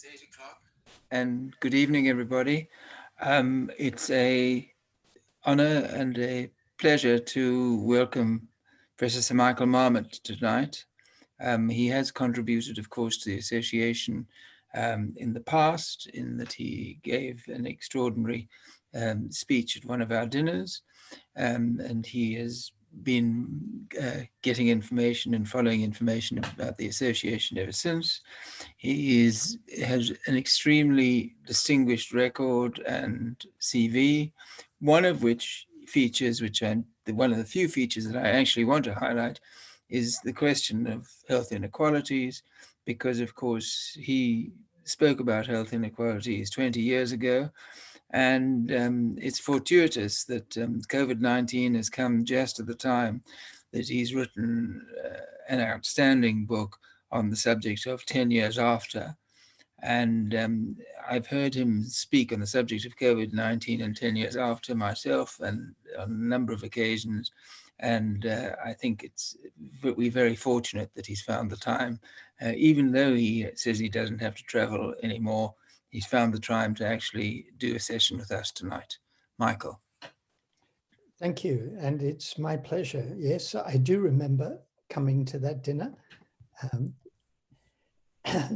8 o'clock. And good evening, everybody. It's a honor and a pleasure to welcome Professor Sir Michael Marmot tonight. He has contributed, of course, to the association in the past, in that he gave an extraordinary speech at one of our dinners, and he has been getting information and following information about the association ever since. He has an extremely distinguished record and CV, one of which features, one of the few features that I actually want to highlight, is the question of health inequalities, because of course he spoke about health inequalities 20 years ago. And it's fortuitous that COVID-19 has come just at the time that he's written an outstanding book on the subject of 10 years after. And I've heard him speak on the subject of COVID-19 and 10 years after myself, and on a number of occasions. And I think we're very fortunate that he's found the time, even though he says he doesn't have to travel anymore. He's found the time to actually do a session with us tonight. Michael. Thank you, and it's my pleasure. Yes, I do remember coming to that dinner. I'm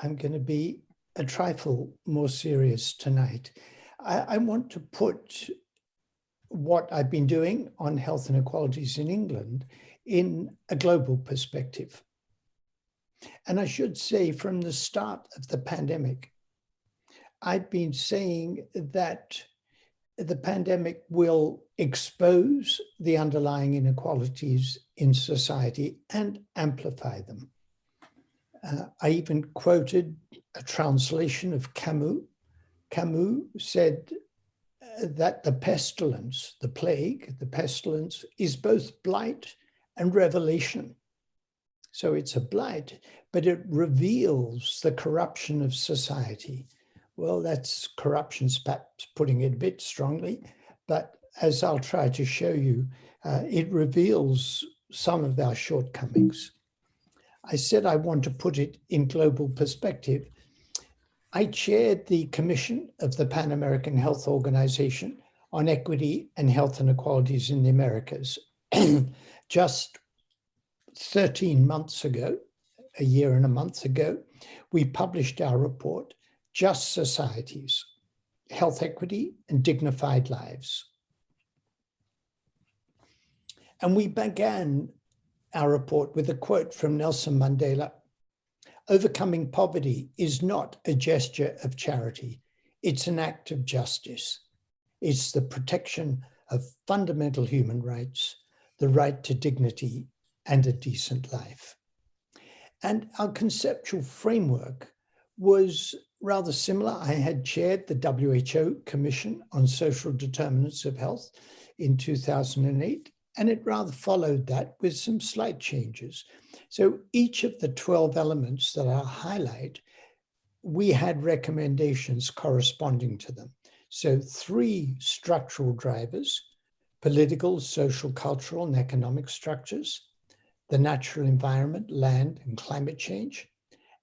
going to be a trifle more serious tonight. I want to put what I've been doing on health inequalities in England in a global perspective. And I should say, from the start of the pandemic, I've been saying that the pandemic will expose the underlying inequalities in society and amplify them. I even quoted a translation of Camus. Camus said that the pestilence, the plague, the pestilence is both blight and revelation. So it's a blight, but it reveals the corruption of society. Well, that's corruption's perhaps putting it a bit strongly, but as I'll try to show you, it reveals some of our shortcomings. I said I want to put it in global perspective. I chaired the commission of the Pan American Health Organization on equity and health inequalities in the Americas. Just 13 months ago, a year and a month ago, we published our report, Just Societies, Health Equity and Dignified Lives. And we began our report with a quote from Nelson Mandela: "Overcoming poverty is not a gesture of charity. It's an act of justice. It's the protection of fundamental human rights, the right to dignity and a decent life." And our conceptual framework was rather similar. I had chaired the WHO Commission on Social Determinants of Health in 2008, and it rather followed that with some slight changes. So each of the 12 elements that I highlight, we had recommendations corresponding to them. So 3 structural drivers: political, social, cultural, and economic structures, the natural environment, land and climate change,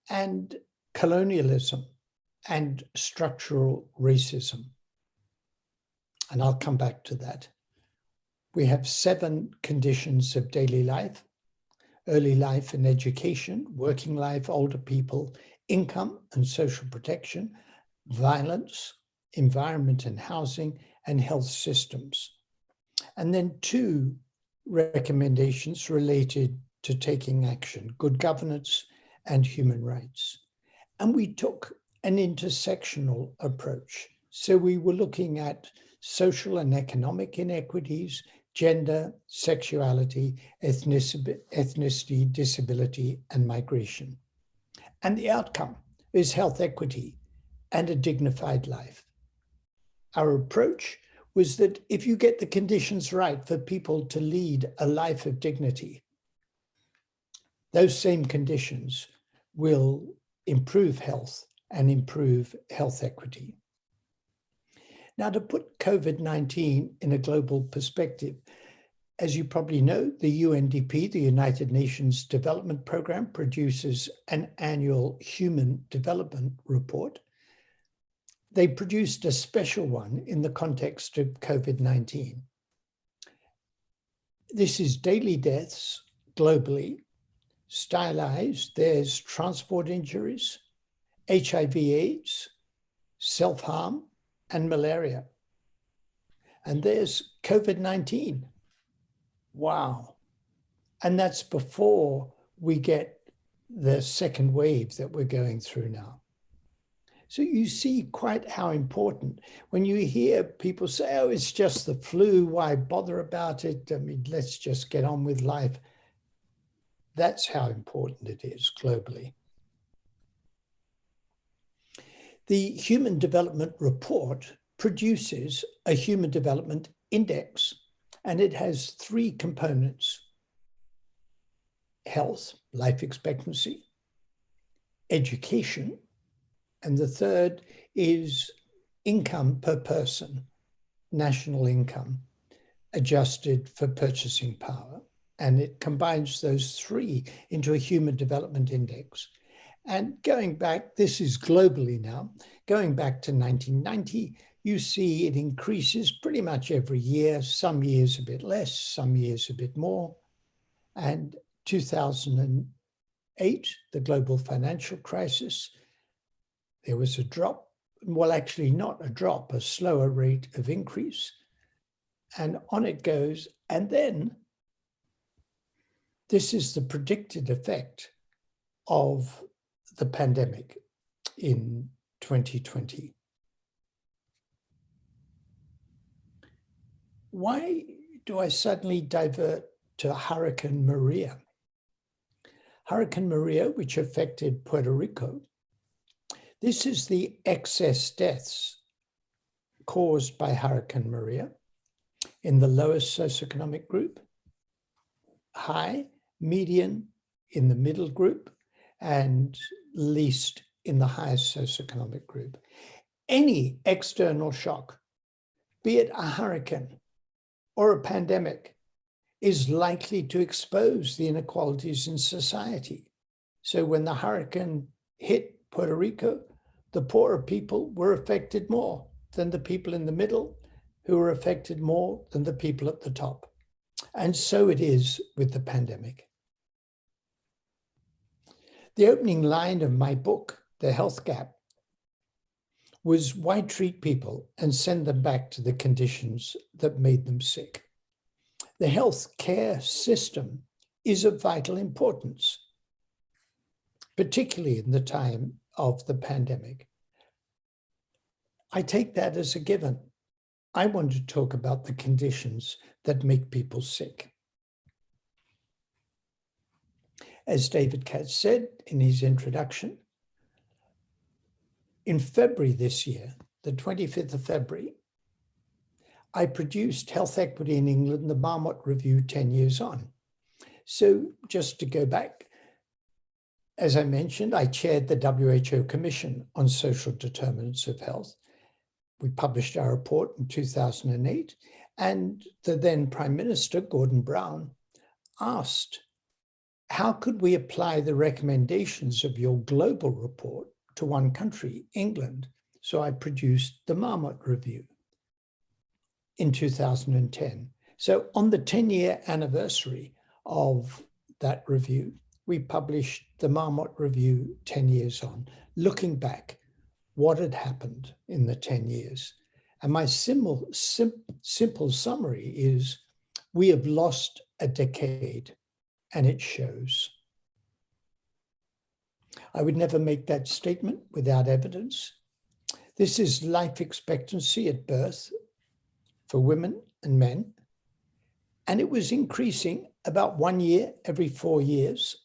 and colonialism and structural racism. And I'll come back to that. We have 7 conditions of daily life: early life and education, working life, older people, income and social protection, violence, environment and housing, and health systems. And then 2 recommendations related to taking action: good governance and human rights. And we took an intersectional approach. So we were looking at social and economic inequities, gender, sexuality, ethnicity, disability, and migration. And the outcome is health equity and a dignified life. Our approach was that if you get the conditions right for people to lead a life of dignity, those same conditions will improve health and improve health equity. Now, to put COVID-19 in a global perspective, As you probably know, the UNDP, the United Nations Development Programme, produces an annual human development report. They produced a special one in the context of COVID-19. This is daily deaths globally, stylized. There's transport injuries, HIV/AIDS, self-harm, and malaria. And there's COVID-19. Wow. And that's before we get the second wave that we're going through now. So you see quite how important, when you hear people say, oh, it's just the flu, why bother about it? I mean, let's just get on with life. That's how important it is globally. The Human Development Report produces a Human Development Index, and it has three components: health, life expectancy, education, and the third is income per person, national income, adjusted for purchasing power. And it combines those three into a Human Development Index. And going back, this is globally now, going back to 1990, you see it increases pretty much every year, some years a bit less, some years a bit more. And 2008, the global financial crisis, there was a drop, well, actually not a drop, a slower rate of increase. And on it goes. And then this is the predicted effect of the pandemic in 2020. Why do I suddenly divert to Hurricane Maria? Hurricane Maria, which affected Puerto Rico, this is the excess deaths caused by Hurricane Maria in the lowest socioeconomic group, high, median in the middle group, and least in the highest socioeconomic group. Any external shock, be it a hurricane or a pandemic, is likely to expose the inequalities in society. So when the hurricane hit Puerto Rico, the poorer people were affected more than the people in the middle, who were affected more than the people at the top. And so it is with the pandemic. The opening line of my book, The Health Gap, was why treat people and send them back to the conditions that made them sick? The health care system is of vital importance, particularly in the time of the pandemic. I take that as a given. I want to talk about the conditions that make people sick. As David Katz said in his introduction, in February this year, the 25th of February, I produced Health Equity in England, the Marmot Review 10 years on. So just to go back, as I mentioned, I chaired the WHO Commission on Social Determinants of Health. We published our report in 2008, and the then Prime Minister, Gordon Brown, asked, how could we apply the recommendations of your global report to one country, England? So I produced the Marmot Review in 2010. So on the 10-year anniversary of that review, we published the Marmot Review 10 years on, looking back what had happened in the 10 years. And my simple summary is, we have lost a decade, and it shows. I would never make that statement without evidence. This is life expectancy at birth for women and men, and it was increasing about 1 year every 4 years.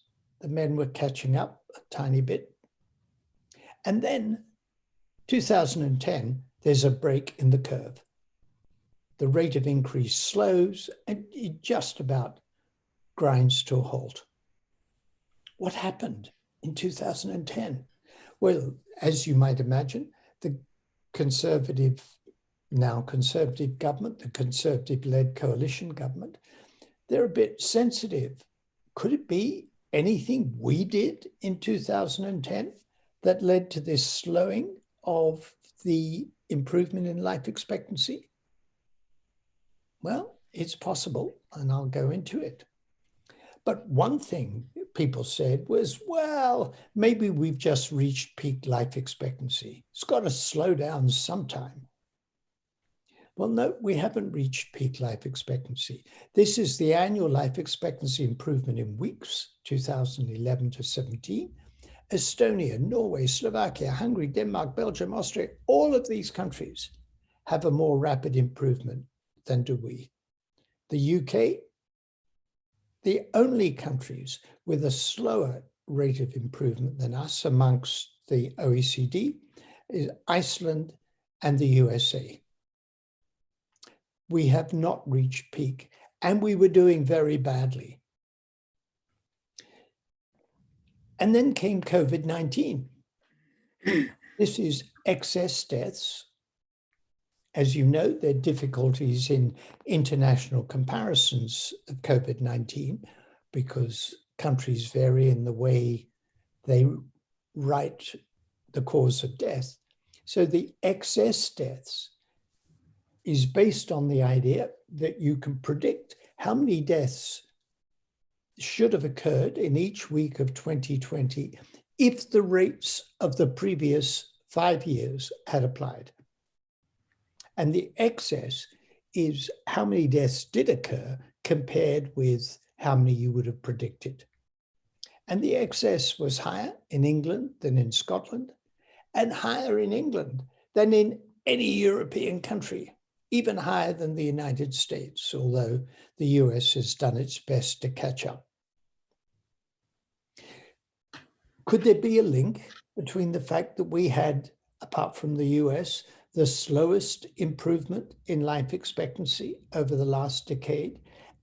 The men were catching up a tiny bit. And then 2010, there's a break in the curve. The rate of increase slows and it just about grinds to a halt. What happened in 2010? Well, as you might imagine, the now conservative government, the conservative-led coalition government, they're a bit sensitive. Could it be anything we did in 2010 that led to this slowing of the improvement in life expectancy? Well, it's possible, and I'll go into it. But one thing people said was, well, maybe we've just reached peak life expectancy. It's got to slow down sometime. Well, no, we haven't reached peak life expectancy. This is the annual life expectancy improvement in weeks, 2011 to 17. Estonia, Norway, Slovakia, Hungary, Denmark, Belgium, Austria, all of these countries have a more rapid improvement than do we. The UK, the only countries with a slower rate of improvement than us amongst the OECD is Iceland and the USA. We have not reached peak, and we were doing very badly. And then came COVID-19. This is excess deaths. As you know, there are difficulties in international comparisons of COVID-19 because countries vary in the way they write the cause of death. So the excess deaths is based on the idea that you can predict how many deaths should have occurred in each week of 2020 if the rates of the previous 5 years had applied. And the excess is how many deaths did occur compared with how many you would have predicted. And the excess was higher in England than in Scotland, and higher in England than in any European country, even higher than the United States, although the US has done its best to catch up. Could there be a link between the fact that we had, apart from the US, the slowest improvement in life expectancy over the last decade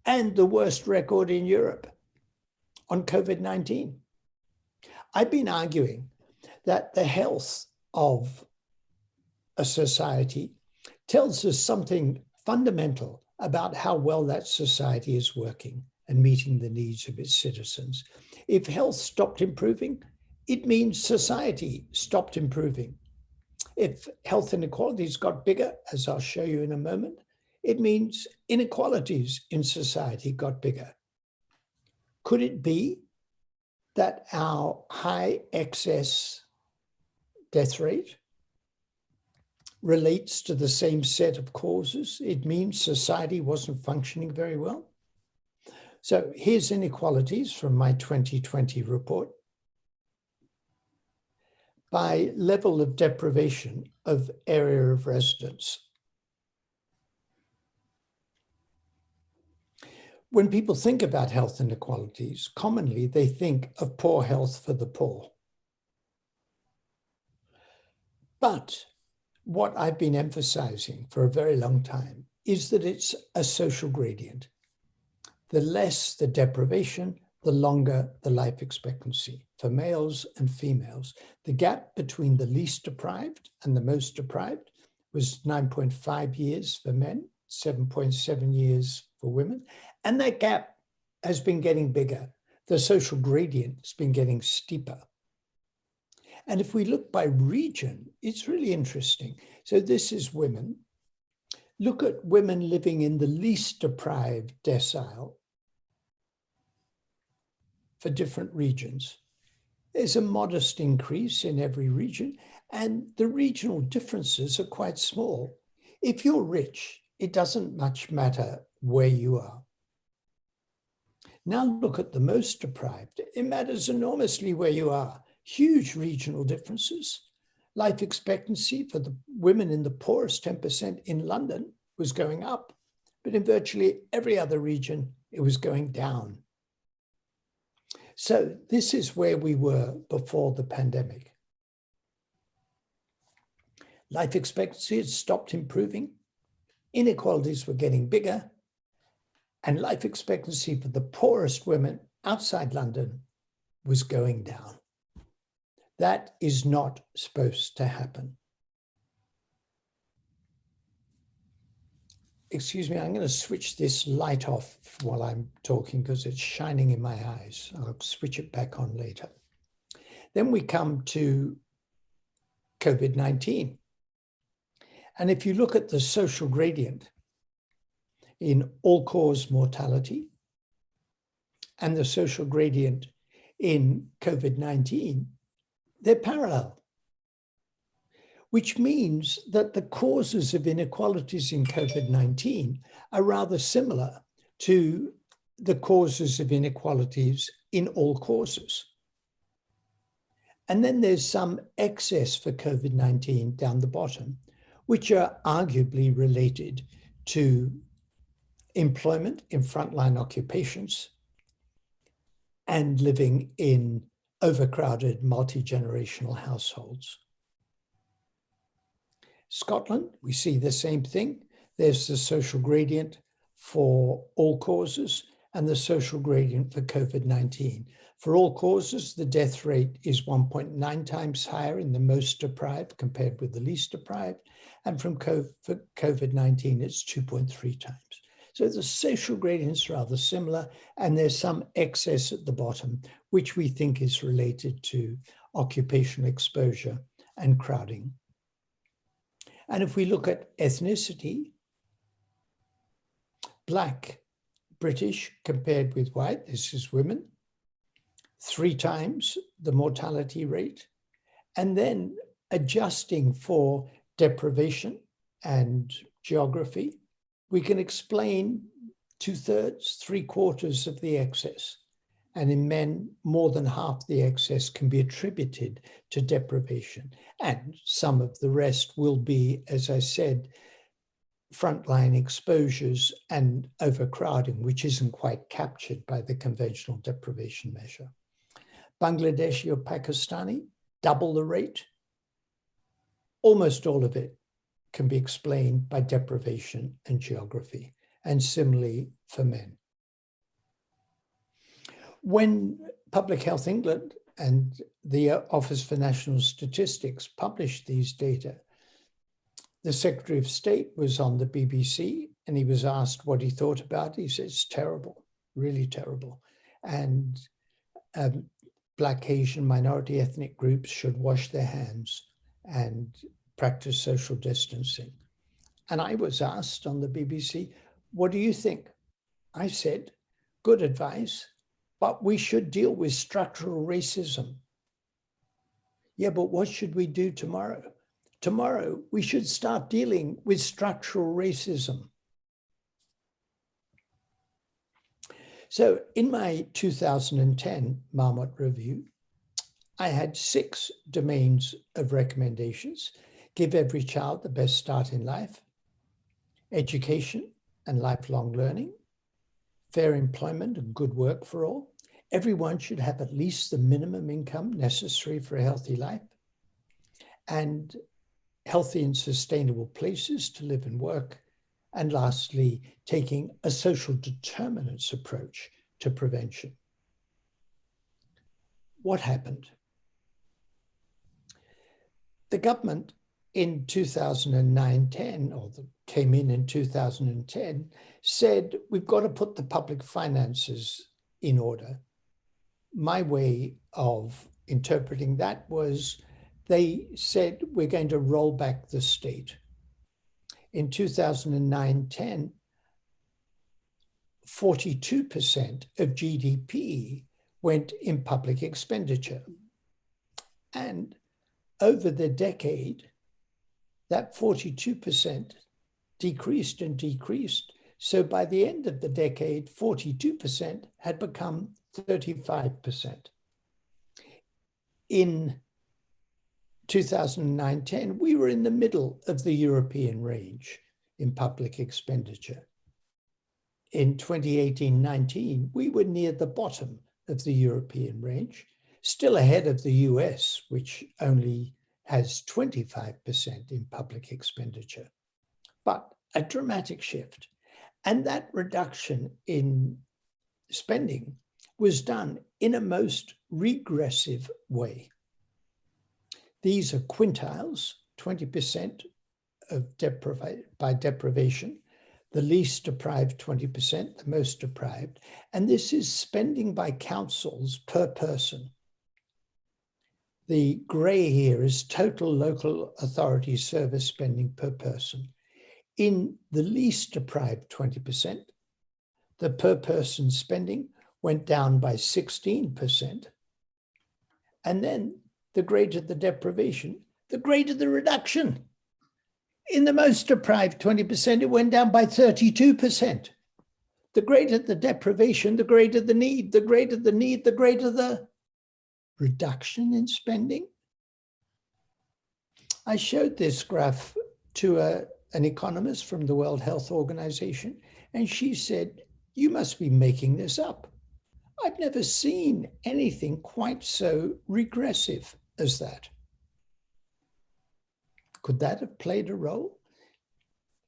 and the worst record in Europe on COVID-19? I've been arguing that the health of a society tells us something fundamental about how well that society is working and meeting the needs of its citizens. If health stopped improving, it means society stopped improving. If health inequalities got bigger, as I'll show you in a moment, it means inequalities in society got bigger. Could it be that our high excess death rate relates to the same set of causes? It means society wasn't functioning very well. So here's inequalities from my 2020 report. By level of deprivation of area of residence. When people think about health inequalities, commonly they think of poor health for the poor. But what I've been emphasizing for a very long time is that it's a social gradient. The less the deprivation, the longer the life expectancy for males and females. The gap between the least deprived and the most deprived was 9.5 years for men, 7.7 years for women. And that gap has been getting bigger. The social gradient has been getting steeper. And if we look by region, it's really interesting. So this is women. Look at women living in the least deprived decile for different regions. There's a modest increase in every region, and the regional differences are quite small. If you're rich, it doesn't much matter where you are. Now look at the most deprived. It matters enormously where you are. Huge regional differences. Life expectancy for the women in the poorest 10% in London was going up, but in virtually every other region, it was going down. So this is where we were before the pandemic. Life expectancy had stopped improving, inequalities were getting bigger, and life expectancy for the poorest women outside London was going down. That is not supposed to happen. excuse me, I'm going to switch this light off while I'm talking because it's shining in my eyes. I'll switch it back on later. Then we come to COVID-19. And if you look at the social gradient in all-cause mortality and the social gradient in COVID-19, they're parallel, which means that the causes of inequalities in COVID-19 are rather similar to the causes of inequalities in all causes. And then there's some excess for COVID-19 down the bottom, which are arguably related to employment in frontline occupations and living in overcrowded multi-generational households. Scotland, we see the same thing. There's the social gradient for all causes and the social gradient for COVID-19. For all causes, the death rate is 1.9 times higher in the most deprived compared with the least deprived. And for COVID-19, it's 2.3 times. So the social gradients are rather similar, and there's some excess at the bottom, which we think is related to occupational exposure and crowding. And if we look at ethnicity, Black, British compared with white, this is women, 3 times the mortality rate. And then adjusting for deprivation and geography, we can explain 2/3, 3/4 of the excess. And in men, more than half the excess can be attributed to deprivation. And some of the rest will be, as I said, frontline exposures and overcrowding, which isn't quite captured by the conventional deprivation measure. Bangladeshi or Pakistani, double the rate. Almost all of it can be explained by deprivation and geography, and similarly for men. When Public Health England and the Office for National Statistics published these data, the Secretary of State was on the BBC and he was asked what he thought about it. He said, it's terrible, really terrible. And Black, Asian, minority ethnic groups should wash their hands and practice social distancing. And I was asked on the BBC, what do you think? I said, good advice, but we should deal with structural racism. Yeah, but what should we do tomorrow? Tomorrow, we should start dealing with structural racism. So in my 2010 Marmot review, I had 6 domains of recommendations. Give every child the best start in life, education and lifelong learning, fair employment and good work for all. Everyone should have at least the minimum income necessary for a healthy life, and healthy and sustainable places to live and work. And lastly, taking a social determinants approach to prevention. What happened? The government in 2009-10, or came in 2010, said we've got to put the public finances in order. My way of interpreting that was they said we're going to roll back the state. In 2009-10, 42% of GDP went in public expenditure. And over the decade, that 42% decreased and decreased. So by the end of the decade, 42% had become 35%. In 2009-10, we were in the middle of the European range in public expenditure. In 2018-19, we were near the bottom of the European range, still ahead of the US, which only has 25% in public expenditure, but a dramatic shift. And that reduction in spending was done in a most regressive way. These are quintiles, 20% of by deprivation, the least deprived 20%, the most deprived. And this is spending by councils per person. The grey here is total local authority service spending per person. In the least deprived 20%, the per person spending went down by 16%. And then the greater the deprivation, the greater the reduction. In the most deprived 20%, it went down by 32%. The greater the deprivation, the greater the need, the greater the need, the greater the reduction in spending. I showed this graph to an economist from the World Health Organization, and she said, "You must be making this up. I've never seen anything quite so regressive as that." Could that have played a role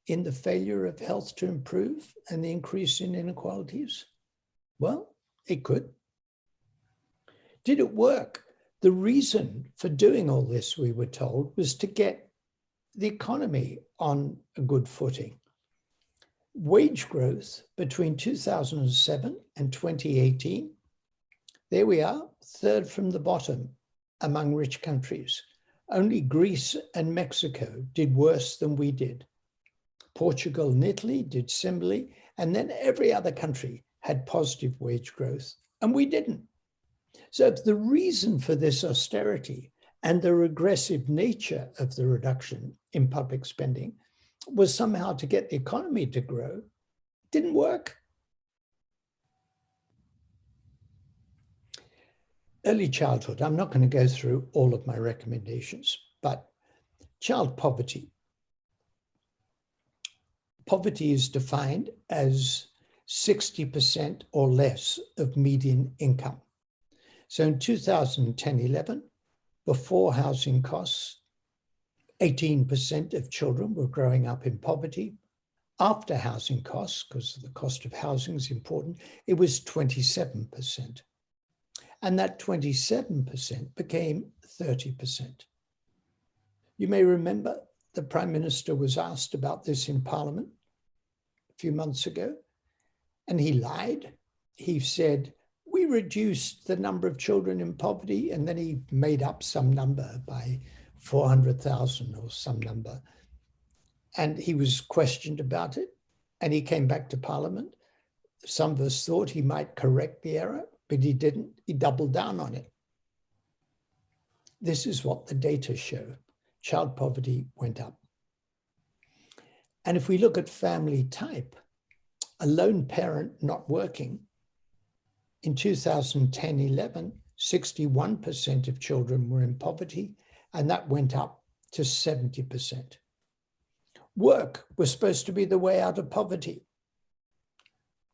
in the failure of health to improve and the increase in inequalities? Well, it could. Did it work? The reason for doing all this, we were told, was to get the economy on a good footing. Wage growth between 2007 and 2018, there we are, third from the bottom among rich countries. Only Greece and Mexico did worse than we did. Portugal and Italy did similarly, and then every other country had positive wage growth, and we didn't. So the reason for this austerity and the regressive nature of the reduction in public spending was somehow to get the economy to grow. It didn't work. Early childhood, I'm not going to go through all of my recommendations, but child poverty. Poverty is defined as 60% or less of median income. So in 2010-11, before housing costs, 18% of children were growing up in poverty. After housing costs, because the cost of housing is important, it was 27%. And that 27% became 30%. You may remember the Prime Minister was asked about this in Parliament a few months ago, and he lied. He said, "We reduced the number of children in poverty," and then he made up some number by 400,000 or some number. And he was questioned about it, and he came back to Parliament. Some of us thought he might correct the error, but he didn't. He doubled down on it. This is what the data show. Child poverty went up. And if we look at family type, a lone parent not working, in 2010-11, 61% of children were in poverty, and that went up to 70%. Work was supposed to be the way out of poverty.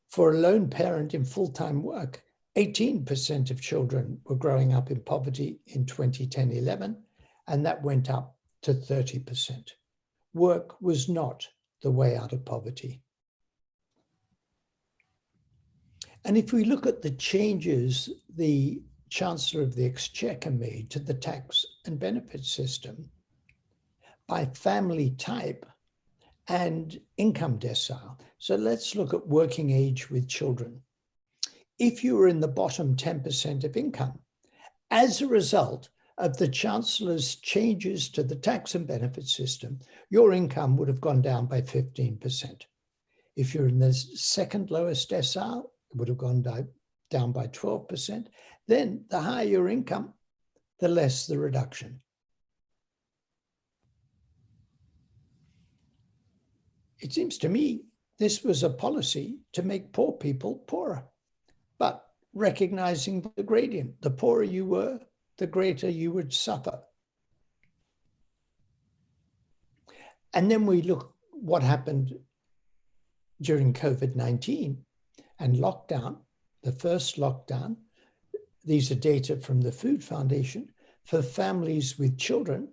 For a lone parent in full-time work, 18% of children were growing up in poverty in 2010-11, and that went up to 30%. Work was not the way out of poverty. And if we look at the changes the Chancellor of the Exchequer made to the tax and benefit system by family type and income decile. So let's look at working age with children. If you were in the bottom 10% of income, as a result of the Chancellor's changes to the tax and benefit system, your income would have gone down by 15%. If you're in the second lowest decile, it would have gone down by 12%. Then the higher your income, the less the reduction. It seems to me this was a policy to make poor people poorer, but recognizing the gradient. The poorer you were, the greater you would suffer. And then we look what happened during COVID-19 and lockdown, the first lockdown. These are data from the Food Foundation. For families with children,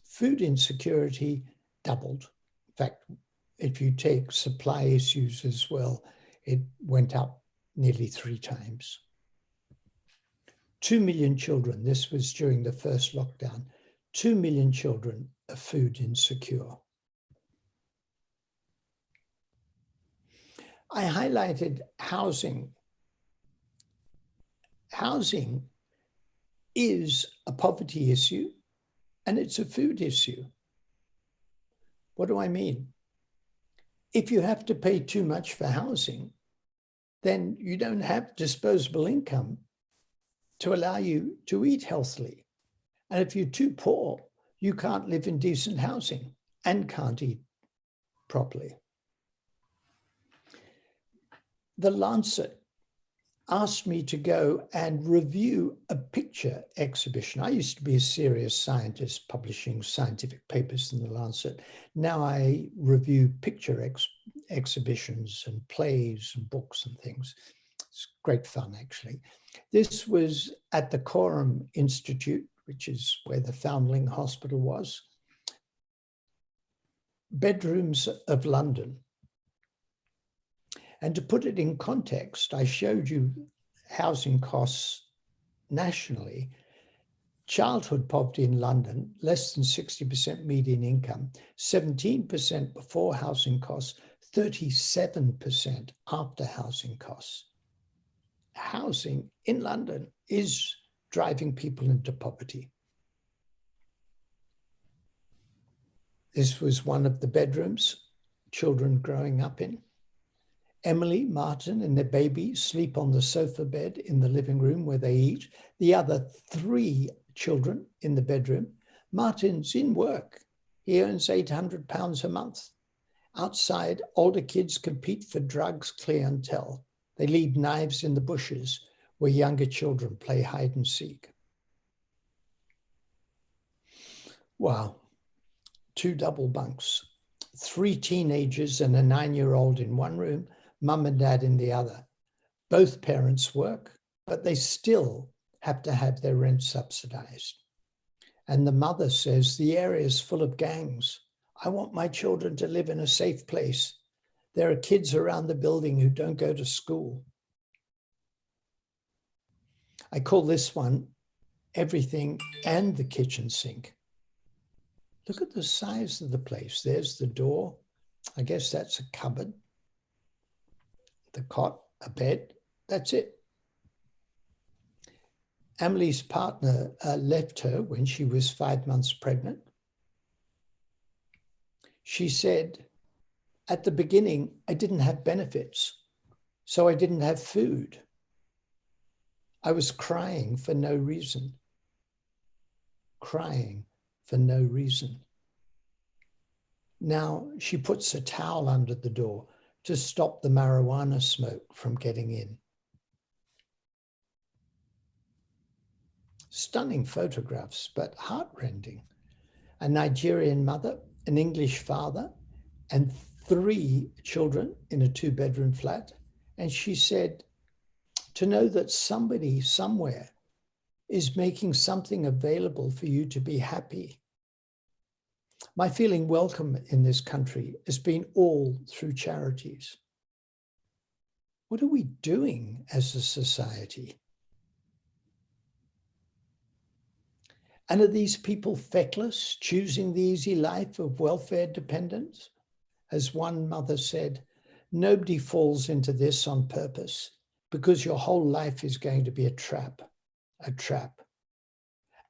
food insecurity doubled. In fact, if you take supply issues as well, it went up nearly 3 times. 2 million children, this was during the first lockdown, 2 million children are food insecure. I highlighted housing. Housing is a poverty issue and it's a food issue. What do I mean? If you have to pay too much for housing, then you don't have disposable income to allow you to eat healthily. And if you're too poor, you can't live in decent housing and can't eat properly. The Lancet asked me to go and review a picture exhibition. I used to be a serious scientist publishing scientific papers in the Lancet. Now I review picture exhibitions and plays and books and things. It's great fun, actually. This was at the Coram Institute, which is where the Foundling Hospital was. Bedrooms of London. And to put it in context, I showed you housing costs nationally. Childhood poverty in London, less than 60% median income, 17% before housing costs, 37% after housing costs. Housing in London is driving people into poverty. This was one of the bedrooms children growing up in. Emily, Martin, and their baby sleep on the sofa bed in the living room where they eat. The other 3 children in the bedroom. Martin's in work. He earns £800 a month. Outside, older kids compete for drugs, clientele. They leave knives in the bushes where younger children play hide and seek. Wow. 2 double bunks. 3 teenagers and a 9-year-old in one room, mum and dad in the other. Both parents work, but they still have to have their rent subsidized. And the mother says, the area is full of gangs. I want my children to live in a safe place. There are kids around the building who don't go to school. I call this one everything and the kitchen sink. Look at the size of the place. There's the door. I guess that's a cupboard. The cot, a bed. That's it. Emily's partner left her when she was 5 months pregnant. She said, at the beginning, I didn't have benefits, so I didn't have food. I was crying for no reason. Crying for no reason. Now she puts a towel under the door to stop the marijuana smoke from getting in. Stunning photographs, but heartrending. A Nigerian mother, an English father, and 3 children in a 2-bedroom flat. And she said, to know that somebody somewhere is making something available for you to be happy. My feeling welcome in this country has been all through charities. What are we doing as a society? And are these people feckless, choosing the easy life of welfare dependence? As one mother said, nobody falls into this on purpose because your whole life is going to be a trap.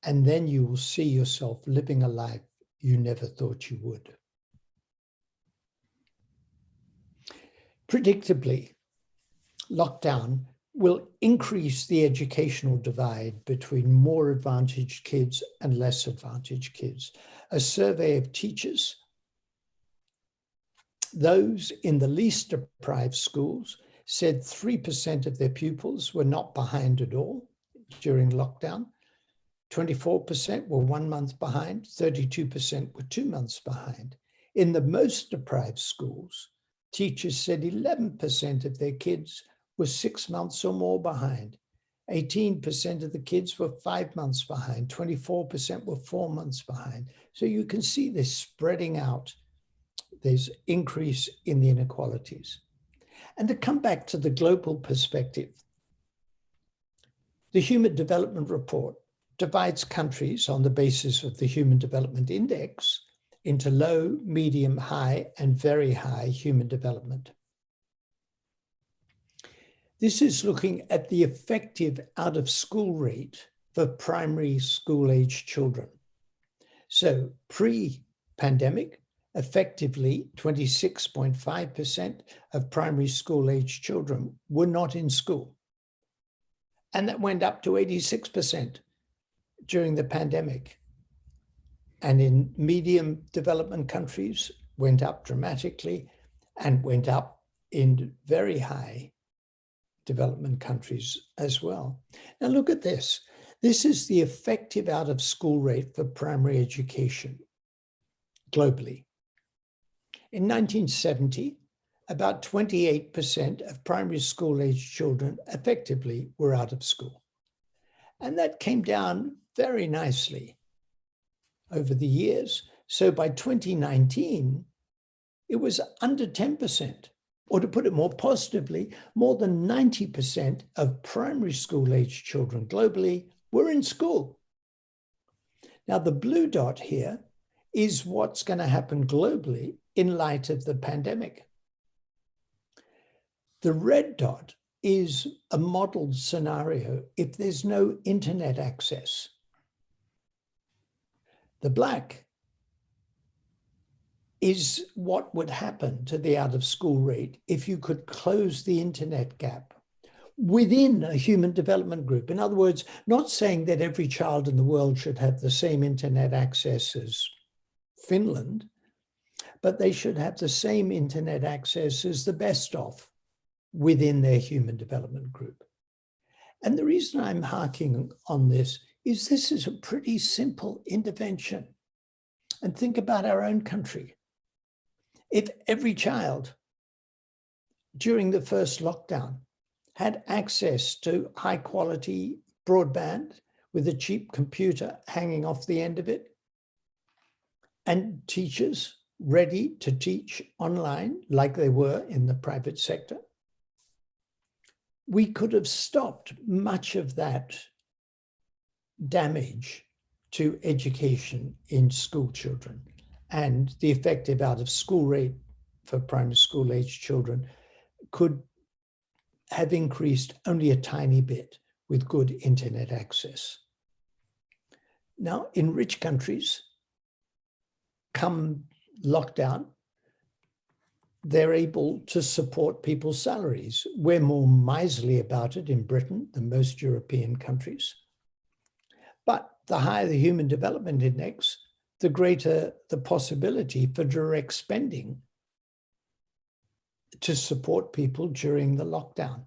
And then you will see yourself living a life you never thought you would. Predictably, lockdown will increase the educational divide between more advantaged kids and less advantaged kids. A survey of teachers, those in the least deprived schools, said 3% of their pupils were not behind at all during lockdown. 24% were 1 month behind, 32% were 2 months behind. In the most deprived schools, teachers said 11% of their kids were 6 months or more behind. 18% of the kids were 5 months behind. 24% were 4 months behind. So you can see this spreading out. There's increase in the inequalities. And to come back to the global perspective, the Human Development Report divides countries on the basis of the Human Development Index into low, medium, high, and very high human development. This is looking at the effective out-of-school rate for primary school-age children. So pre-pandemic, effectively 26.5% of primary school-age children were not in school. And that went up to 86% during the pandemic. And in medium development countries, went up dramatically and went up in very high development countries as well. Now look at this. This is the effective out-of-school rate for primary education globally. In 1970, about 28% of primary school-age children effectively were out of school. And that came down very nicely over the years. So by 2019, it was under 10%. Or to put it more positively, more than 90% of primary school-age children globally were in school. Now, the blue dot here is what's going to happen globally in light of the pandemic. The red dot is a modeled scenario if there's no internet access. The black is what would happen to the out-of-school rate if you could close the internet gap within a human development group. In other words, not saying that every child in the world should have the same internet access as Finland, but they should have the same internet access as the best of within their human development group. And the reason I'm harking on this is a pretty simple intervention. And think about our own country. If every child during the first lockdown had access to high quality broadband with a cheap computer hanging off the end of it, and teachers ready to teach online like they were in the private sector, we could have stopped much of that damage to education in school children, and the effective out-of-school rate for primary school-age children could have increased only a tiny bit with good internet access. Now, in rich countries, come lockdown, they're able to support people's salaries. We're more miserly about it in Britain than most European countries. But the higher the Human Development Index, the greater the possibility for direct spending to support people during the lockdown,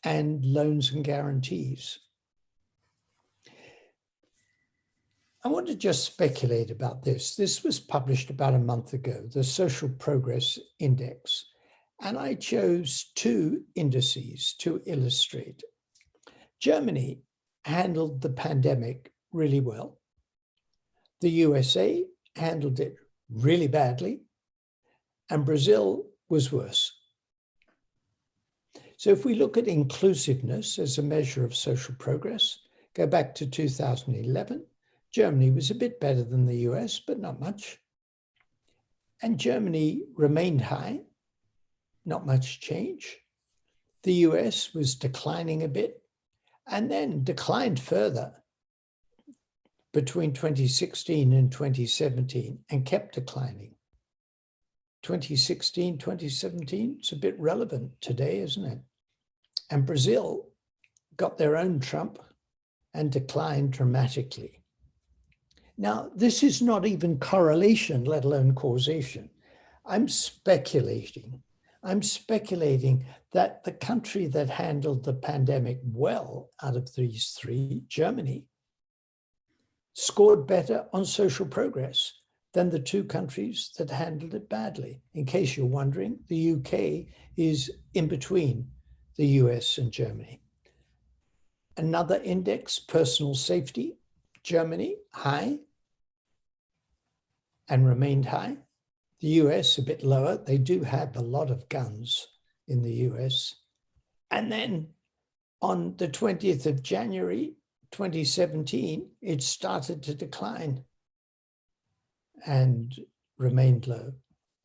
and loans and guarantees. I want to just speculate about this. This was published about a month ago, the Social Progress Index, and I chose two indices to illustrate. Germany handled the pandemic really well. The USA handled it really badly, and Brazil was worse. So if we look at inclusiveness as a measure of social progress, go back to 2011, Germany was a bit better than the US, but not much. And Germany remained high, not much change. The US was declining a bit and then declined further between 2016 and 2017 and kept declining. 2016, 2017, it's a bit relevant today, isn't it? And Brazil got their own Trump and declined dramatically. Now, this is not even correlation, let alone causation. I'm speculating that the country that handled the pandemic well out of these three, Germany, scored better on social progress than the two countries that handled it badly. In case you're wondering, the UK is in between the US and Germany. Another index, personal safety, Germany, high and remained high. The US a bit lower. They do have a lot of guns in the US. And then on the 20th of January, 2017, it started to decline and remained low.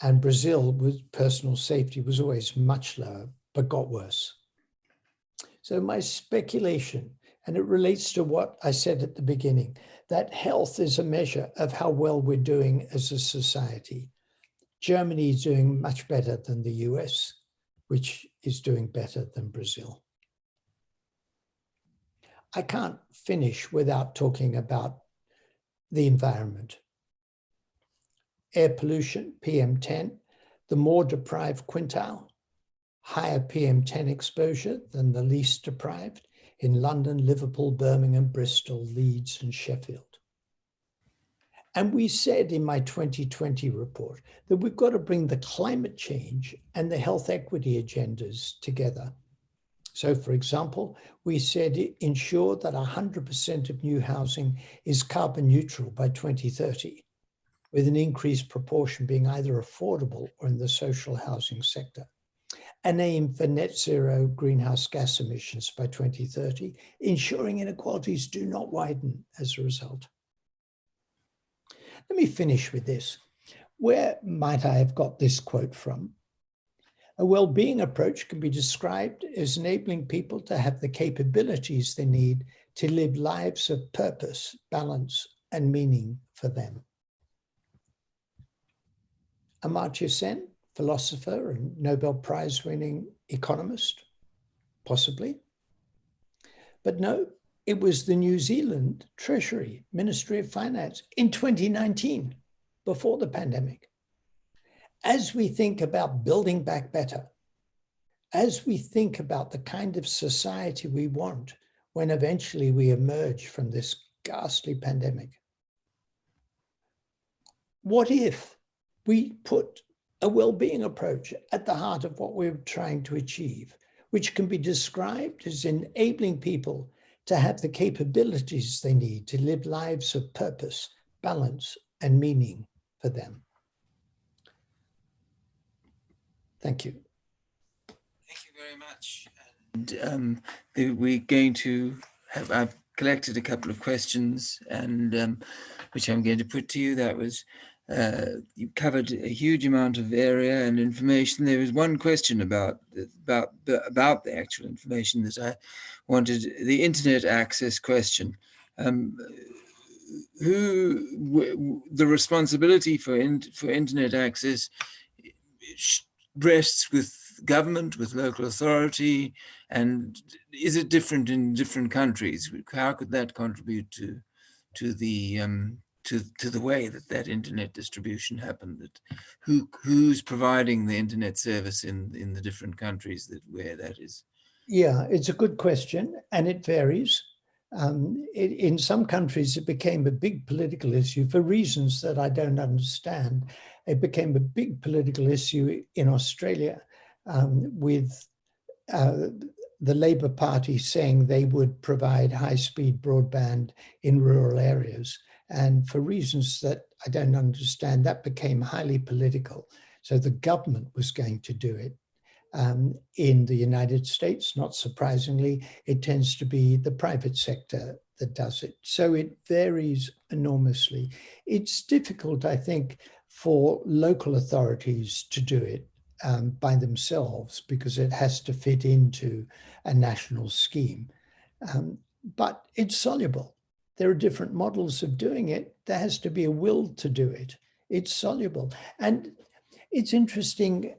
And Brazil with personal safety was always much lower, but got worse. So my speculation, and it relates to what I said at the beginning, that health is a measure of how well we're doing as a society. Germany is doing much better than the US, which is doing better than Brazil. I can't finish without talking about the environment. Air pollution, PM10, the more deprived quintile, higher PM10 exposure than the least deprived in London, Liverpool, Birmingham, Bristol, Leeds, and Sheffield. And we said in my 2020 report that we've got to bring the climate change and the health equity agendas together. So, for example, we said ensure that 100% of new housing is carbon neutral by 2030, with an increased proportion being either affordable or in the social housing sector. An aim for net zero greenhouse gas emissions by 2030, ensuring inequalities do not widen as a result. Let me finish with this. Where might I have got this quote from? A well-being approach can be described as enabling people to have the capabilities they need to live lives of purpose, balance, and meaning for them. Amartya Sen, philosopher and Nobel Prize-winning economist, possibly. But no, it was the New Zealand Treasury, Ministry of Finance in 2019, before the pandemic. As we think about building back better, as we think about the kind of society we want when eventually we emerge from this ghastly pandemic, what if we put a well-being approach at the heart of what we're trying to achieve, which can be described as enabling people to have the capabilities they need to live lives of purpose, balance, and meaning for them. Thank you. Thank you very much. And we're going to have, I've collected a couple of questions, and which I'm going to put to you. That was, you covered a huge amount of area and information. There was one question about the actual information that I wanted, the internet access question. The responsibility for internet access rests with government, with local authority, and is it different in different countries? How could that contribute to the way that internet distribution happened? That who's providing the internet service in the different countries where that is? Yeah, it's a good question, and it varies. In some countries, it became a big political issue for reasons that I don't understand. It became a big political issue in Australia with the Labour Party saying they would provide high-speed broadband in rural areas. And for reasons that I don't understand, that became highly political. So the government was going to do it. In the United States, not surprisingly, it tends to be the private sector that does it. So it varies enormously. It's difficult, I think, for local authorities to do it by themselves because it has to fit into a national scheme. But it's soluble. There are different models of doing it. There has to be a will to do it. It's soluble. And it's interesting.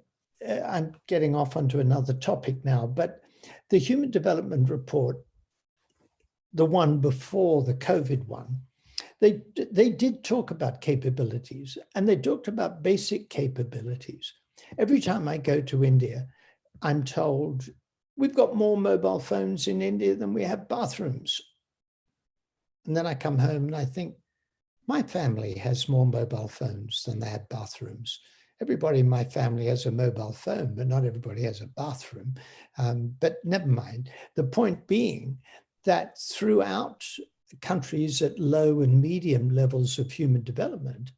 I'm getting off onto another topic now, but the Human Development Report, the one before the COVID one, they did talk about capabilities, and they talked about basic capabilities. Every time I go to India, I'm told we've got more mobile phones in India than we have bathrooms. And then I come home and I think, my family has more mobile phones than they have bathrooms. Everybody in my family has a mobile phone, but not everybody has a bathroom. But never mind. The point being that throughout countries at low and medium levels of human development,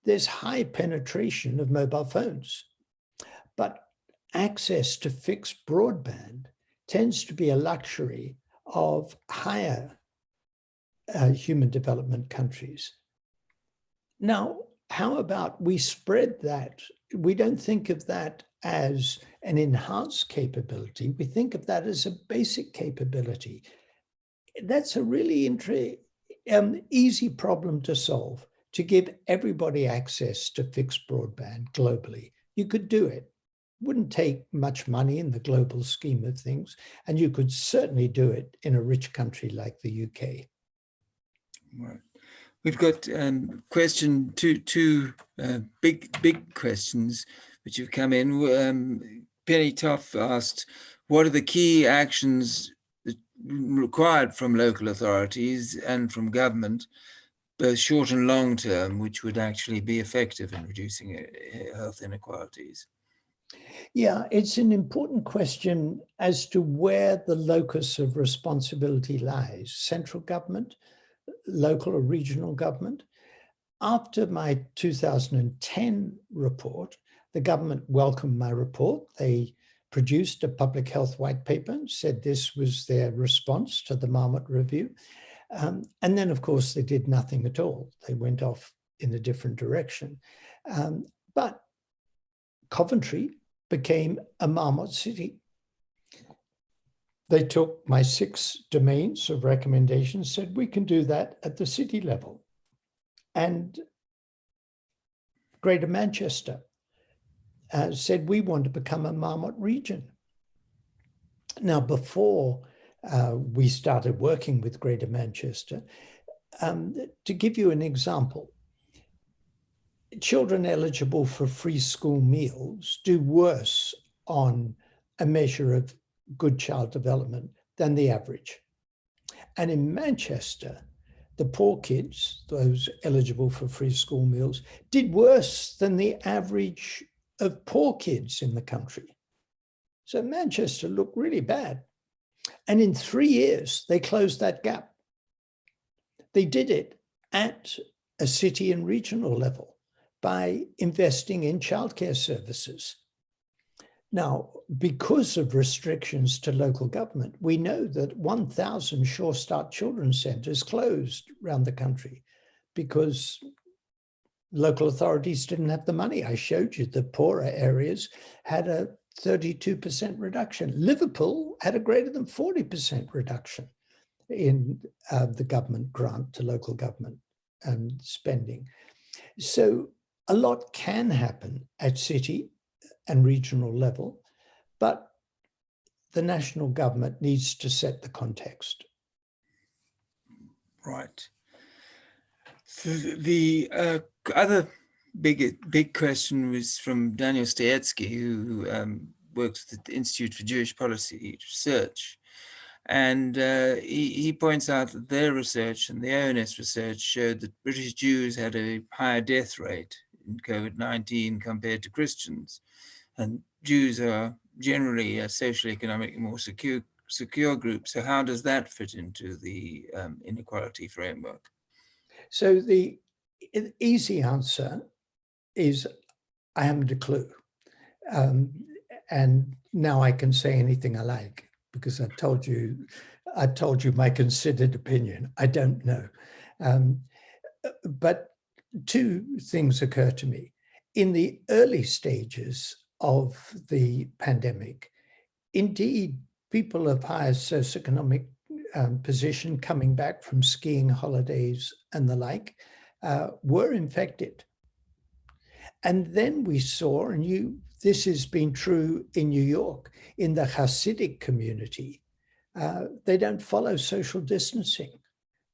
there's high penetration of mobile phones. But access to fixed broadband tends to be a luxury of higher human development countries. Now, how about we spread that? We don't think of that as an enhanced capability, we think of that as a basic capability. That's a really easy problem to solve, to give everybody access to fixed broadband globally. You could do it. Wouldn't take much money in the global scheme of things, and you could certainly do it in a rich country like the UK. Right. We've got two big questions which have come in. Penny Toff asked, what are the key actions required from local authorities and from government, both short and long term, which would actually be effective in reducing health inequalities? Yeah, it's an important question as to where the locus of responsibility lies: central government, local or regional government. After my 2010 report, the government welcomed my report. They produced a public health white paper and said this was their response to the Marmot review. And then, of course, they did nothing at all. They went off in a different direction. But Coventry became a Marmot city. They took my 6 domains of recommendations, said we can do that at the city level. And Greater Manchester said we want to become a Marmot region. Now, before we started working with Greater Manchester, to give you an example, children eligible for free school meals do worse on a measure of good child development than the average. And in Manchester, the poor kids, those eligible for free school meals, did worse than the average of poor kids in the country. So Manchester looked really bad. And in 3 years, they closed that gap. They did it at a city and regional level by investing in childcare services. Now, because of restrictions to local government, we know that 1,000 Sure Start children's centres closed around the country because local authorities didn't have the money. I showed you the poorer areas had a 32% reduction. Liverpool had a greater than 40% reduction in the government grant to local government and spending. So a lot can happen at city and regional level, but the national government needs to set the context. Right. So the other big question was from Daniel Staetsky, who works at the Institute for Jewish Policy Research. And he points out that their research and the ONS research showed that British Jews had a higher death rate in COVID-19 compared to Christians. And Jews are generally a socially economically more secure group. So how does that fit into the inequality framework? So the easy answer is I haven't a clue. And now I can say anything I like because I've told you my considered opinion. I don't know. But 2 things occur to me. In the early stages of the pandemic, indeed, people of higher socioeconomic position coming back from skiing holidays and the like were infected. And then we saw, and this has been true in New York, in the Hasidic community, they don't follow social distancing.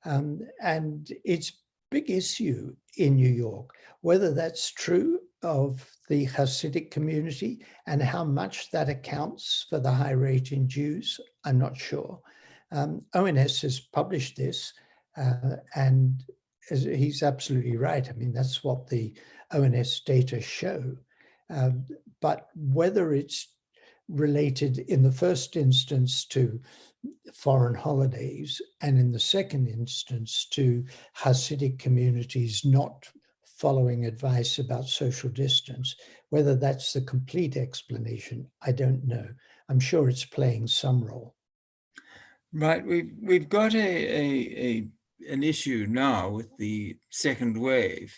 And it's a big issue in New York, whether that's true of the Hasidic community and how much that accounts for the high rate in Jews, I'm not sure. ONS has published this, and he's absolutely right. I mean, that's what the ONS data show. But whether it's related in the first instance to foreign holidays and in the second instance to Hasidic communities not following advice about social distance, whether that's the complete explanation, I don't know. I'm sure it's playing some role. Right, we've got an issue now with the second wave,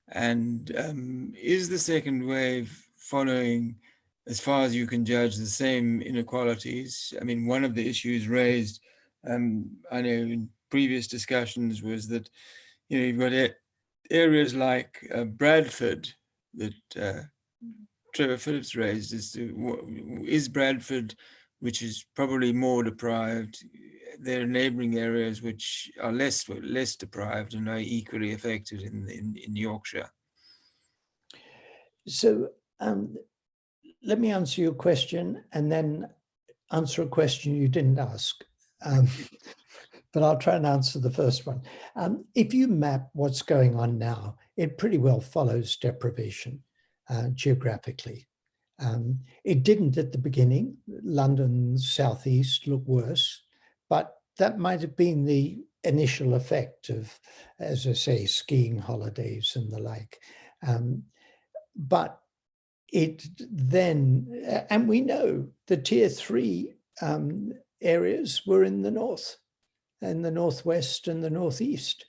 and is the second wave following as far as you can judge, the same inequalities. I mean, one of the issues raised, I know in previous discussions, was that, you've got areas like Bradford that Trevor Phillips raised is Bradford, which is probably more deprived. There are neighbouring areas which are less deprived and are equally affected in Yorkshire. So let me answer your question and then answer a question you didn't ask. But I'll try and answer the first one. If you map what's going on now, it pretty well follows deprivation geographically. It didn't at the beginning. London's southeast looked worse, but that might have been the initial effect of, as I say, skiing holidays and the like. But it then, and we know the tier 3 areas were in the north, and the northwest and the northeast.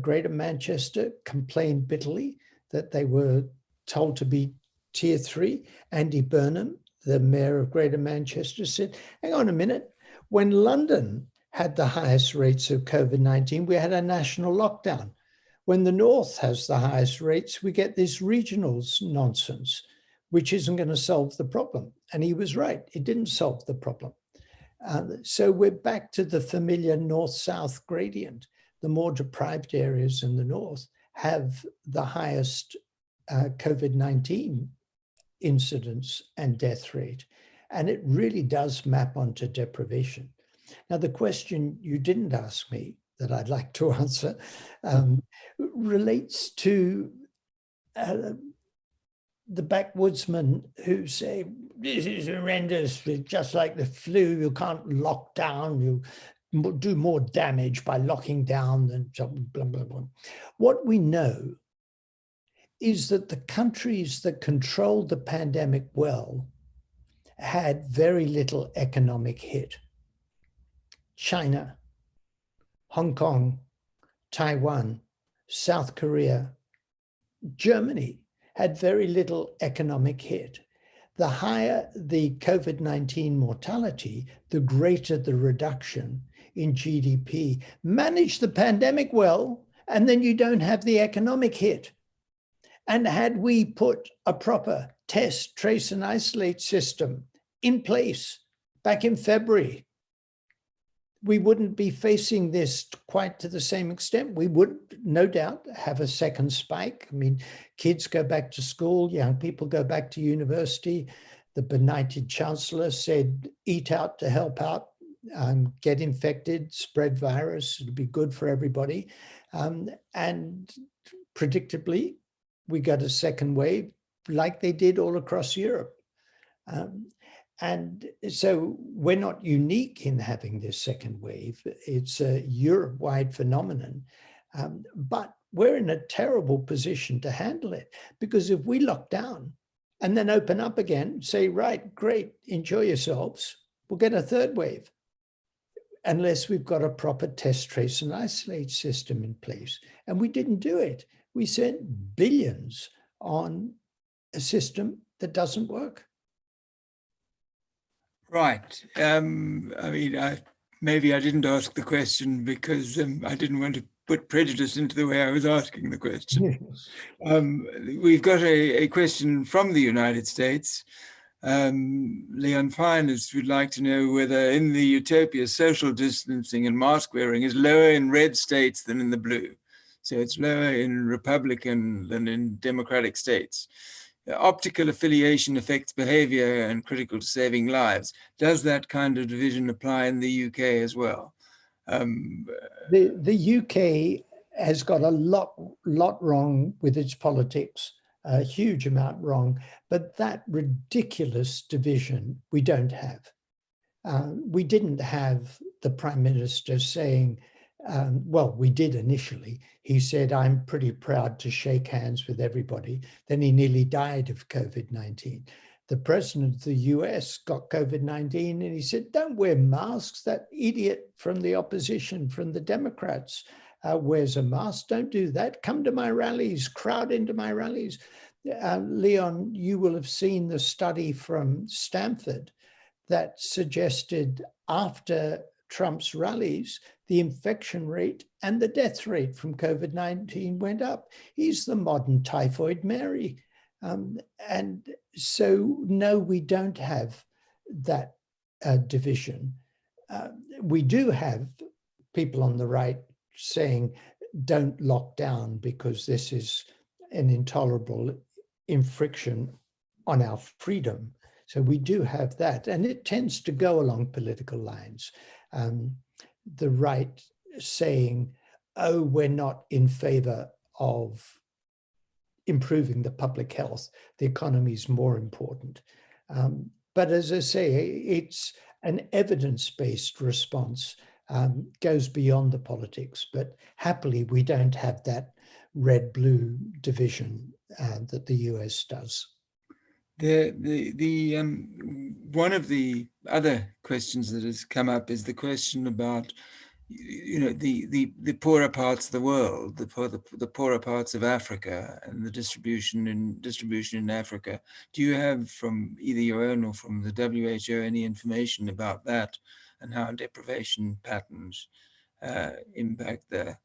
Greater Manchester complained bitterly that they were told to be tier 3. Andy Burnham, the mayor of Greater Manchester, said, hang on a minute, when London had the highest rates of COVID-19, we had a national lockdown. When the north has the highest rates, we get this regionals nonsense, which isn't going to solve the problem. And he was right, it didn't solve the problem. So we're back to the familiar north-south gradient. The more deprived areas in the north have the highest COVID-19 incidence and death rate. And it really does map onto deprivation. Now, the question you didn't ask me that I'd like to answer relates to the backwoodsmen who say, this is horrendous, just like the flu, you can't lock down, you do more damage by locking down than blah, blah, blah. What we know is that the countries that controlled the pandemic well had very little economic hit. China, Hong Kong, Taiwan, South Korea, Germany had very little economic hit. The higher the COVID-19 mortality, the greater the reduction in GDP. Manage the pandemic well, and then you don't have the economic hit. And had we put a proper test, trace, and isolate system in place back in February, we wouldn't be facing this quite to the same extent. We would, no doubt, have a second spike. I mean, kids go back to school, young people go back to university. The benighted chancellor said, eat out to help out, get infected, spread virus, it'll be good for everybody. And predictably, we got a second wave like they did all across Europe. And so we're not unique in having this second wave. It's a Europe-wide phenomenon, but we're in a terrible position to handle it, because if we lock down and then open up again, say, right, great, enjoy yourselves, we'll get a third wave, unless we've got a proper test, trace, and isolate system in place. And we didn't do it. We spent billions on a system that doesn't work. Right. I mean, maybe I didn't ask the question because I didn't want to put prejudice into the way I was asking the question. We've got a question from the United States. Leon Finers would like to know whether in the utopia social distancing and mask wearing is lower in red states than in the blue. So it's lower in Republican than in Democratic states. Optical affiliation affects behavior and critical to saving lives. Does that kind of division apply in the UK as well? The UK has got a lot wrong with its politics, a huge amount wrong, but that ridiculous division we don't have. We didn't have the Prime Minister saying, well, we did initially. He said, I'm pretty proud to shake hands with everybody. Then he nearly died of COVID-19. The president of the US got COVID-19 and he said, don't wear masks. That idiot from the opposition, from the Democrats, wears a mask. Don't do that. Come to my rallies, crowd into my rallies. Leon, you will have seen the study from Stanford that suggested after Trump's rallies, the infection rate and the death rate from COVID-19 went up. He's the modern typhoid Mary. And so, no, we don't have that division. We do have people on the right saying, don't lock down because this is an intolerable infriction on our freedom. So we do have that, and it tends to go along political lines. The right saying, oh, we're not in favor of improving the public health. The economy is more important. But as I say, it's an evidence-based response, goes beyond the politics. But happily, we don't have that red-blue division that the US does. One of the other questions that has come up is the question about, the poorer parts of the world, the poorer parts of Africa, and the distribution in Africa. Do you have, from either your own or from the WHO, any information about that and how deprivation patterns impact there?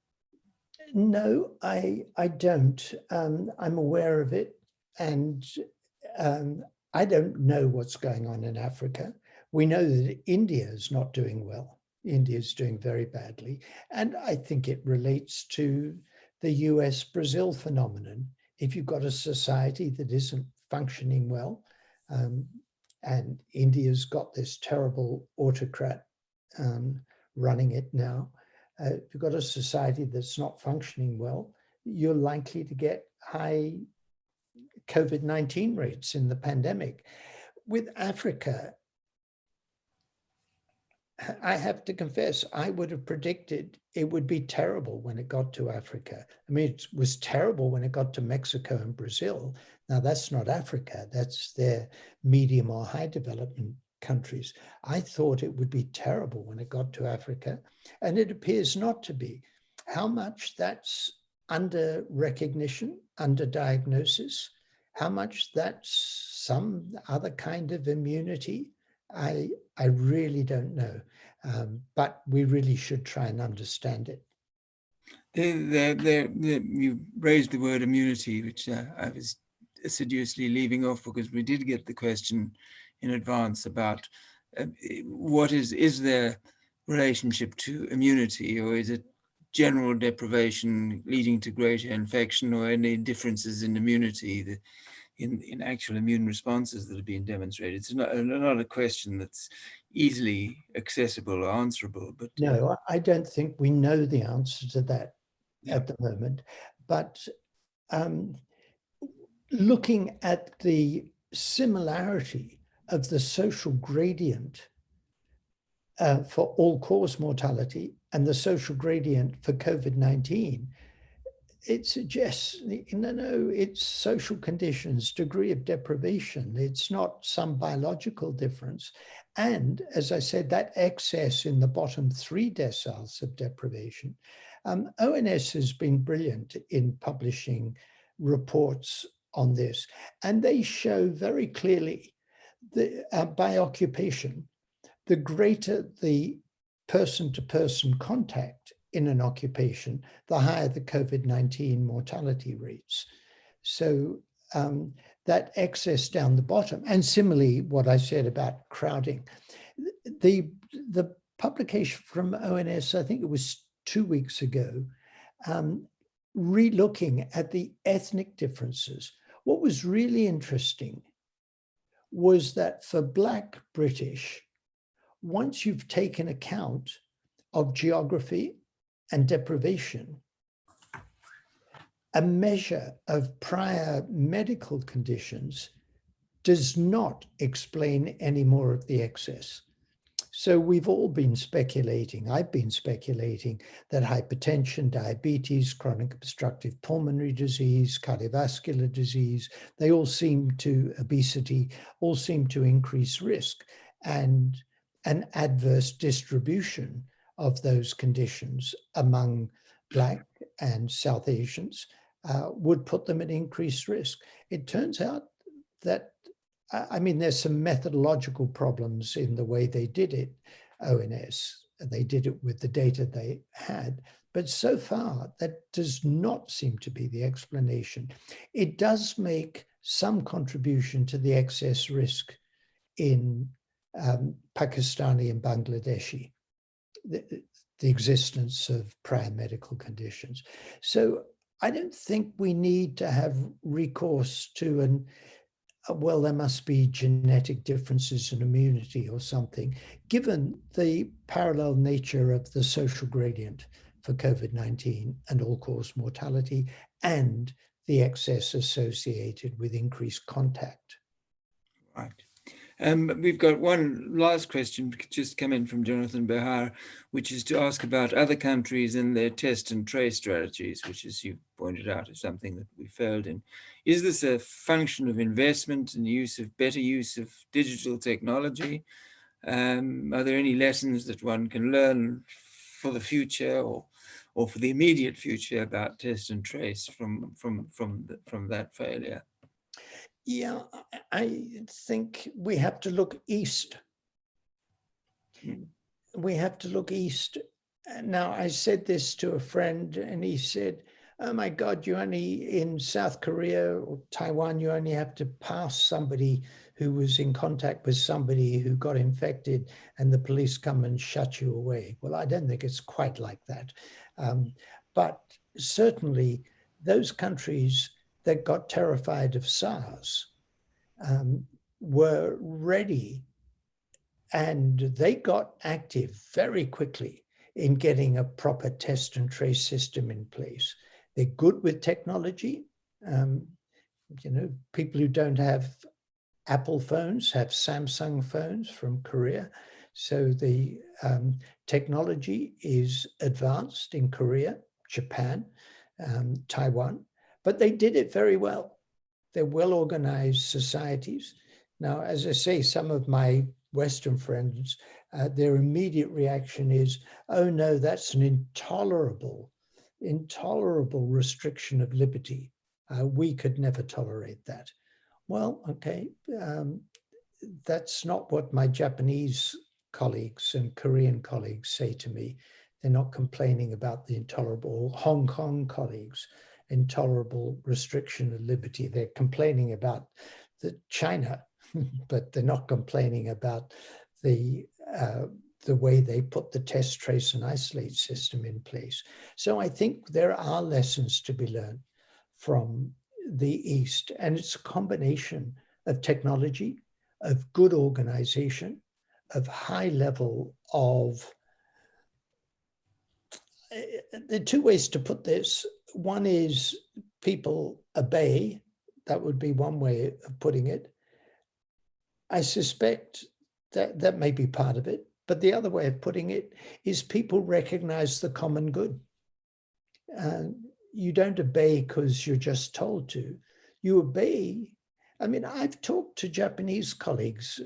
No, I don't. I'm aware of it, and I don't know what's going on in Africa. We know that India is not doing well. India is doing very badly. And I think it relates to the US-Brazil phenomenon. If you've got a society that isn't functioning well, and India's got this terrible autocrat running it now, if you've got a society that's not functioning well, you're likely to get high COVID-19 rates in the pandemic. With Africa, I have to confess, I would have predicted it would be terrible when it got to Africa. I mean, it was terrible when it got to Mexico and Brazil. Now, that's not Africa. That's their medium or high development countries. I thought it would be terrible when it got to Africa, and it appears not to be. How much that's under recognition, under diagnosis, how much that's some other kind of immunity, I really don't know, but we really should try and understand it. You raised the word immunity, which I was assiduously leaving off because we did get the question in advance about what is there relationship to immunity, or is it general deprivation leading to greater infection, or any differences in immunity in actual immune responses that have been demonstrated? It's not a question that's easily accessible or answerable. But no, I don't think we know the answer to that at the moment. But looking at the similarity of the social gradient for all-cause mortality and the social gradient for COVID-19, it suggests, no, it's social conditions, degree of deprivation. It's not some biological difference. And as I said, that excess in the bottom 3 deciles of deprivation. ONS has been brilliant in publishing reports on this, and they show very clearly that by occupation, the greater the person-to-person contact in an occupation, the higher the COVID-19 mortality rates. So that excess down the bottom, and similarly, what I said about crowding, the publication from ONS, I think it was 2 weeks ago, re-looking at the ethnic differences. What was really interesting was that for Black British, once you've taken account of geography and deprivation, a measure of prior medical conditions does not explain any more of the excess. So we've all been speculating, I've been speculating, that hypertension, diabetes, chronic obstructive pulmonary disease, cardiovascular disease, they all seem to, obesity, all seem to increase risk, and an adverse distribution of those conditions among Black and South Asians, would put them at increased risk. It turns out that, I mean, there's some methodological problems in the way they did it, ONS. They did it with the data they had. But so far, that does not seem to be the explanation. It does make some contribution to the excess risk in Pakistani and Bangladeshi, the existence of prior medical conditions. So I don't think we need to have recourse to well, there must be genetic differences in immunity or something, given the parallel nature of the social gradient for COVID-19 and all-cause mortality and the excess associated with increased contact. Right. We've got one last question just come in from Jonathan Behar, which is to ask about other countries and their test and trace strategies, which, as you pointed out, is something that we failed in. Is this a function of investment and better use of digital technology? Are there any lessons that one can learn for the future or for the immediate future about test and trace from that failure? Yeah, I think we have to look east. We have to look east. Now, I said this to a friend and he said, oh my God, you only, in South Korea or Taiwan, you only have to pass somebody who was in contact with somebody who got infected and the police come and shut you away. Well, I don't think it's quite like that. But certainly those countries that got terrified of SARS were ready, and they got active very quickly in getting a proper test and trace system in place. They're good with technology. People who don't have Apple phones have Samsung phones from Korea. So the technology is advanced in Korea, Japan, Taiwan, but they did it very well. They're well-organized societies. Now, as I say, some of my Western friends, their immediate reaction is, oh no, that's an intolerable restriction of liberty. We could never tolerate that. Well, okay, that's not what my Japanese colleagues and Korean colleagues say to me. They're not complaining about the intolerable, Hong Kong colleagues, intolerable restriction of liberty. They're complaining about China, but they're not complaining about the way they put the test, trace, and isolate system in place. So I think there are lessons to be learned from the East, and it's a combination of technology, of good organization, of high level of, there are two ways to put this. One is people obey. That would be one way of putting it. I suspect that that may be part of it, but the other way of putting it is people recognize the common good. You don't obey because you're just told to. You obey. I mean, I've talked to Japanese colleagues,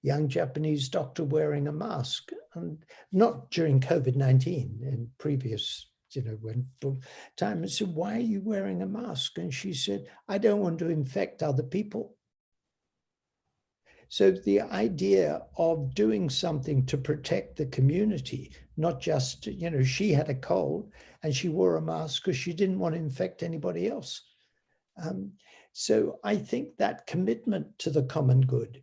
young Japanese doctor wearing a mask, and not during COVID-19, in previous, when time. I said, why are you wearing a mask? And she said, I don't want to infect other people. So the idea of doing something to protect the community, not just, she had a cold and she wore a mask because she didn't want to infect anybody else. So I think that commitment to the common good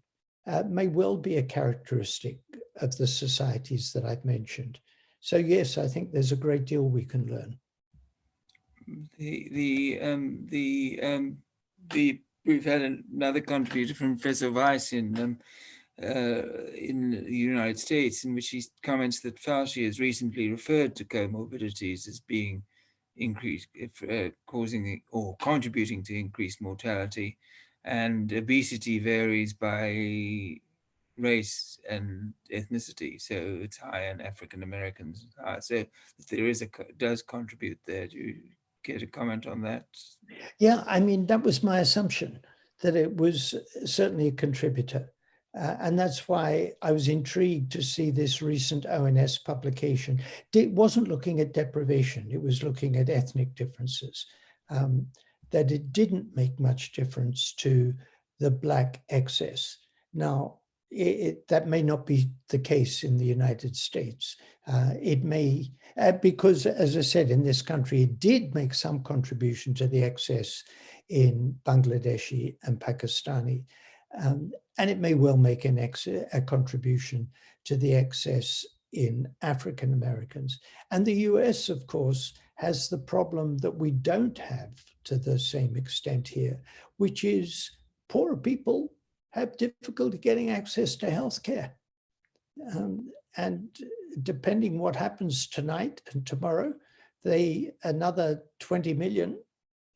may well be a characteristic of the societies that I've mentioned. So yes, I think there's a great deal we can learn. We've had another contributor from Professor Weiss in the United States, in which he comments that Fauci has recently referred to comorbidities as being increased, causing or contributing to increased mortality, and obesity varies by race and ethnicity. So it's higher in African Americans. So there does contribute there. Do you care to comment on that? Yeah, I mean, that was my assumption, that it was certainly a contributor. And that's why I was intrigued to see this recent ONS publication. It wasn't looking at deprivation, it was looking at ethnic differences, that it didn't make much difference to the Black excess. Now, that may not be the case in the United States. It may, because as I said, in this country, it did make some contribution to the excess in Bangladeshi and Pakistani. And it may well make a contribution to the excess in African Americans. And the US, of course, has the problem that we don't have to the same extent here, which is poorer people have difficulty getting access to healthcare. And depending what happens tonight and tomorrow, another 20 million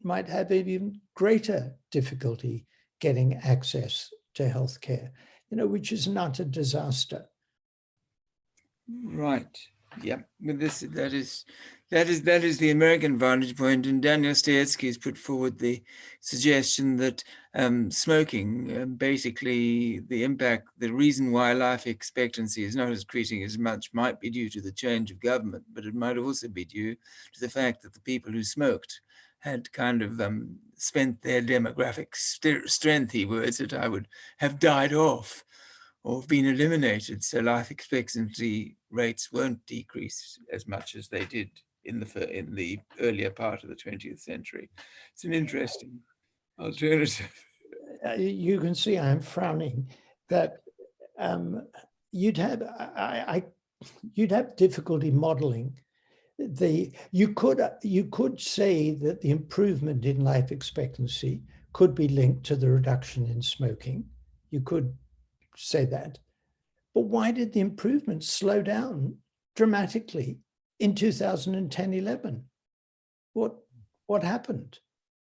might have even greater difficulty getting access to healthcare, which is not a disaster. Right. Yeah. But that is the American vantage point. And Daniel Staetsky has put forward the suggestion that smoking, basically the impact, the reason why life expectancy is not increasing as much might be due to the change of government, but it might also be due to the fact that the people who smoked had kind of spent their demographic strength, he words it, I would have died off or been eliminated. So life expectancy rates won't decrease as much as they did in the earlier part of the 20th century. It's an interesting alternative. You can see I'm frowning that you'd have difficulty modeling. You could say that the improvement in life expectancy could be linked to the reduction in smoking. You could say that. But why did the improvement slow down dramatically in 2010-11? What happened?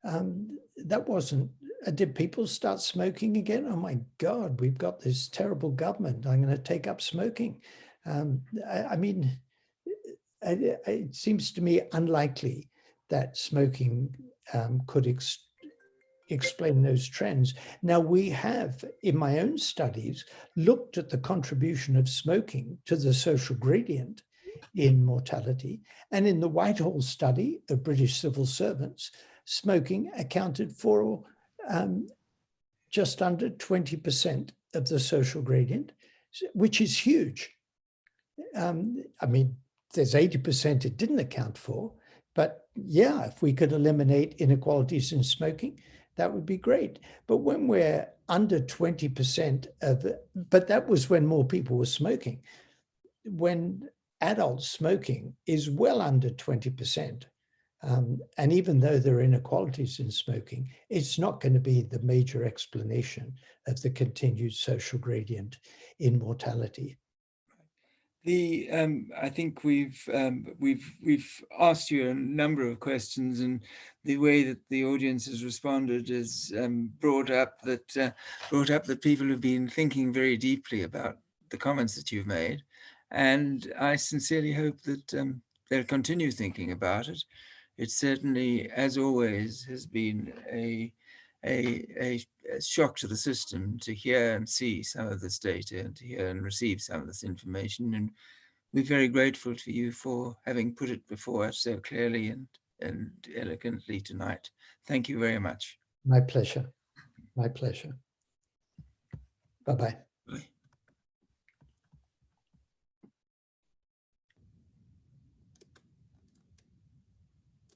That wasn't. Did people start smoking again? Oh my God, we've got this terrible government. I'm going to take up smoking. I mean, it seems to me unlikely that smoking could explain those trends. Now, we have, in my own studies, looked at the contribution of smoking to the social gradient in mortality. And in the Whitehall study of British civil servants, smoking accounted for just under 20% of the social gradient, which is huge. I mean, there's 80% it didn't account for, but yeah, if we could eliminate inequalities in smoking, that would be great. But when we're under 20% but that was when more people were smoking. When adult smoking is well under 20%, and even though there are inequalities in smoking, it's not going to be the major explanation of the continued social gradient in mortality. I think we've asked you a number of questions, and the way that the audience has responded has brought up that people have been thinking very deeply about the comments that you've made, and I sincerely hope that they'll continue thinking about it. It certainly, as always, has been a shock to the system to hear and see some of this data and to hear and receive some of this information. And we're very grateful to you for having put it before us so clearly and elegantly tonight. Thank you very much. My pleasure. My pleasure. Bye-bye. Bye.